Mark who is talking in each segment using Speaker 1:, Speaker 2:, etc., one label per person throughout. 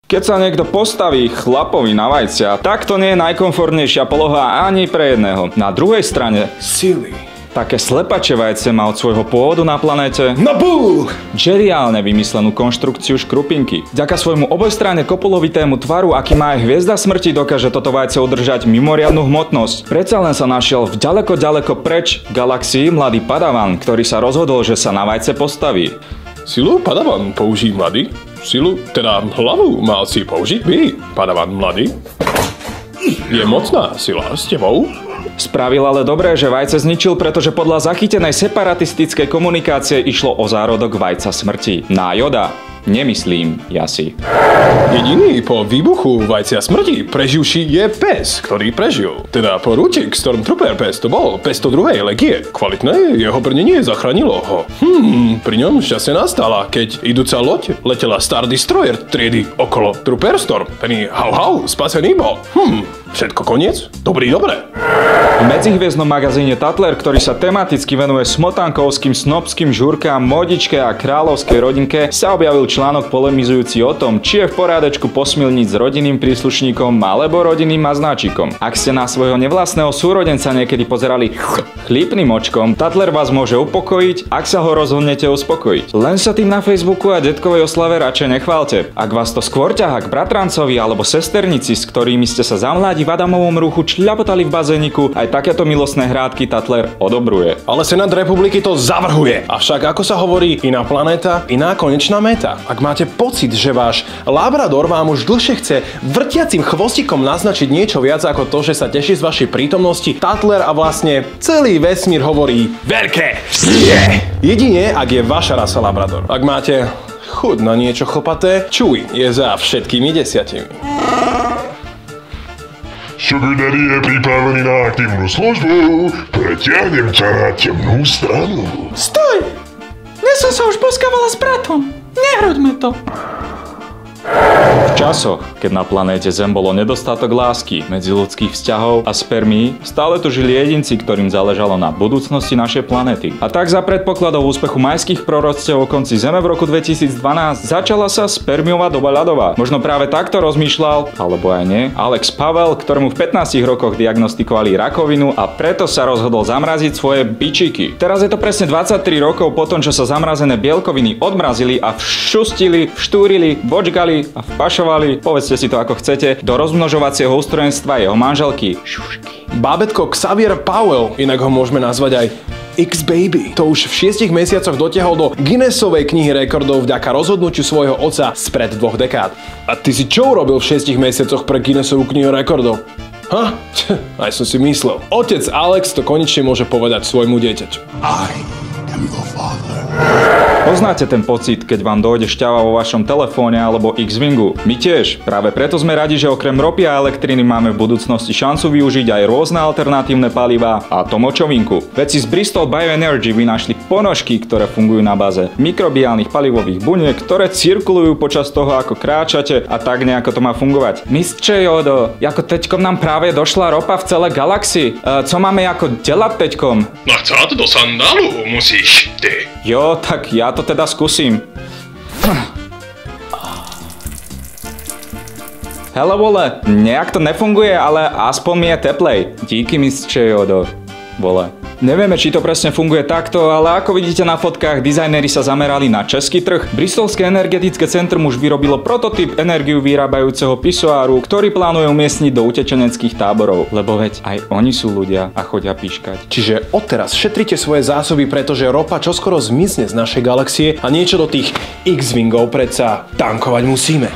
Speaker 1: Keď sa niekto postaví chlapovi na vajcia, tak to nie je najkomfortnejšia poloha ani pre jedného. Na druhej strane
Speaker 2: sily.
Speaker 1: Také slepače vajce má od svojho pôvodu na planéte geniálne vymyslenú konštrukciu škrupinky. Vďaka svojmu obojstranne kopulovitému tvaru, aký má aj hviezda smrti, dokáže toto vajce udržať mimoriadnu hmotnosť. Predsa len sa našiel v ďaleko preč galaxii mladý padavan, ktorý sa rozhodol, že sa na vajce postaví.
Speaker 2: Silu padavan použij mladý. Silu, teda hlavu mal si použiť vy, padavan mladý. Je mocná sila s tebou?
Speaker 1: Spravil ale dobré, že vajce zničil, pretože podľa zachytenej separatistickej komunikácie išlo o zárodok vajca smrti. Na Yoda. Nemyslím, Jasi.
Speaker 2: Jediný po výbuchu vajcia smrti preživší je pes, ktorý prežil. Teda porúčik Stormtrooper pes to bol, pes to druhej legie. Kvalitné jeho brnenie zachránilo ho. Pri ňom šťastie nastala, keď idúca loď letela Star Destroyer triedy okolo Trooper Storm. Ten hau, spasený bol. Všetko koniec? Dobre.
Speaker 1: V medzihviezdnom magazíne Tatler, ktorý sa tematicky venuje smotankovským, snobským žúrkám, modičke a kráľovskej rodinke, sa objavil článok polemizujúci o tom, či je v porádečku posmilniť s rodinným príslušníkom alebo rodinným maznáčikom. Ak ste na svojho nevlastného súrodenca niekedy pozerali chlípnym očkom, Tatler vás môže upokojiť, ak sa ho rozhodnete uspokojiť. Len sa tým na Facebooku a detkovej oslave radšej nechválte. Ak vás to skôr ťahá k bratrancovi alebo sesternici, s ktorými ste sa za mládi v Adamovom ruchu čľapotali v bazéniku, aj takéto milostné hrádky Tatler odobruje.
Speaker 2: Ale Senát republiky to zavrhuje. Avšak ako sa hovorí, iná planéta, iná konečná meta. Ak máte pocit, že váš labrador vám už dlhšie chce vrtiacim chvostikom naznačiť niečo viac ako to, že sa teší z vašej prítomnosti, Tatler a vlastne celý vesmír hovorí veľké jedine, ak je vaša rasa labrador. Ak máte chuť na niečo chlpaté, Chewie je za všetkými 10.
Speaker 3: Sugar Daddy je pripravený na aktívnu službu. Preťahnem ťa na temnú stranu.
Speaker 4: Stoj! Dnes som sa už poskávala s bratom. Nehroďme to.
Speaker 1: V časoch, keď na planéte Zem bolo nedostatok lásky, medziľudských vzťahov a spermií, stále tu žili jedinci, ktorým záležalo na budúcnosti našej planéty. A tak za predpokladov úspechu majských proroctiev o konci Zeme v roku 2012 začala sa spermiová doba ľadová. Možno práve takto rozmýšľal, alebo aj nie, Alex Pavel, ktorému v 15 rokoch diagnostikovali rakovinu a preto sa rozhodol zamraziť svoje bičiky. Teraz je to presne 23 rokov po tom, čo sa zamrazené bielkoviny odmrazili a všustili, vštúrili, bočgali a vpašovali, povedzte si to ako chcete, do rozmnožovacieho ústrojenstva jeho manželky Šušky.
Speaker 2: Bábätko Xavier Powell, inak ho môžeme nazvať aj X-Baby. To už v 6 mesiacoch dotiahol do Guinnessovej knihy rekordov vďaka rozhodnutiu svojho otca spred 2 dekád. A ty si čo urobil v 6 mesiacoch pre Guinnessovú knihu rekordov? Aj som si myslel. Otec Alex to konečne môže povedať svojmu dieťaťu.
Speaker 3: I am your father.
Speaker 1: Poznáte ten pocit, keď vám dojde šťava vo vašom telefóne alebo X-Wingu? My tiež. Práve preto sme radi, že okrem ropy a elektriny máme v budúcnosti šancu využiť aj rôzne alternatívne palivá a to močovinku. Vedci z Bristol Bioenergy vynašli ponožky, ktoré fungujú na báze mikrobiálnych palivových buniek, ktoré cirkulujú počas toho, ako kráčate a tak nejako to má fungovať. Mistře Jodo, ako teďkom nám práve došla ropa v celé galaxii. Co máme ako delať teďkom?
Speaker 3: Nachcát do sandálu musíš ty.
Speaker 1: Jo, tak ja to teda skúsim. Hele vole, nejak to nefunguje, ale aspoň mi je teplej. Díky mistře Jodo, vole. Nevieme, či to presne funguje takto, ale ako vidíte na fotkách, dizajneri sa zamerali na český trh. Bristolské energetické centrum už vyrobilo prototyp energiu vyrábajúceho pisoáru, ktorý plánuje umiestniť do utečeneckých táborov. Lebo veď aj oni sú ľudia a chodia píškať.
Speaker 2: Čiže odteraz šetrite svoje zásoby, pretože ropa čoskoro zmizne z našej galaxie a niečo do tých X-Wingov predsa tankovať musíme.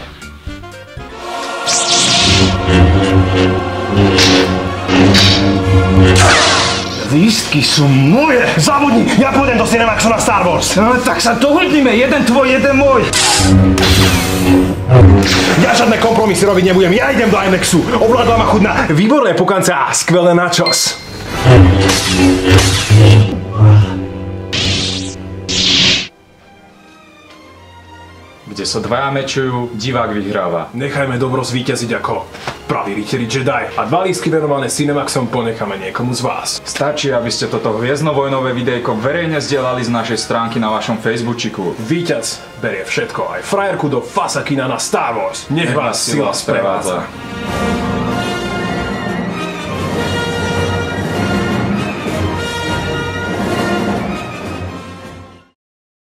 Speaker 5: Lístky sú moje! Zabudni! Ja pôjdem do Cinemaxu na Star Wars!
Speaker 4: No, tak sa dohodnime, jeden tvoj, jeden môj.
Speaker 5: Ja žiadne kompromisy robiť nebudem, ja idem do IMAXu! Ovládla ma chuť na výborné pukance a skvelé nachos!
Speaker 1: Kde sa dvaja mečujú, divák vyhráva.
Speaker 5: Nechajme dobro zvíťaziť ako
Speaker 2: praví rytieri Jedi. A 2 lístky venované Cinemaxom ponecháme niekomu z vás.
Speaker 1: Stačí, aby ste toto hviezdnovojnové videjko verejne zdieľali z našej stránky na vašom Facebooku.
Speaker 2: Víťaz berie všetko, aj frajerku do fasakina na Star Wars. Nech vás sila sprevádza.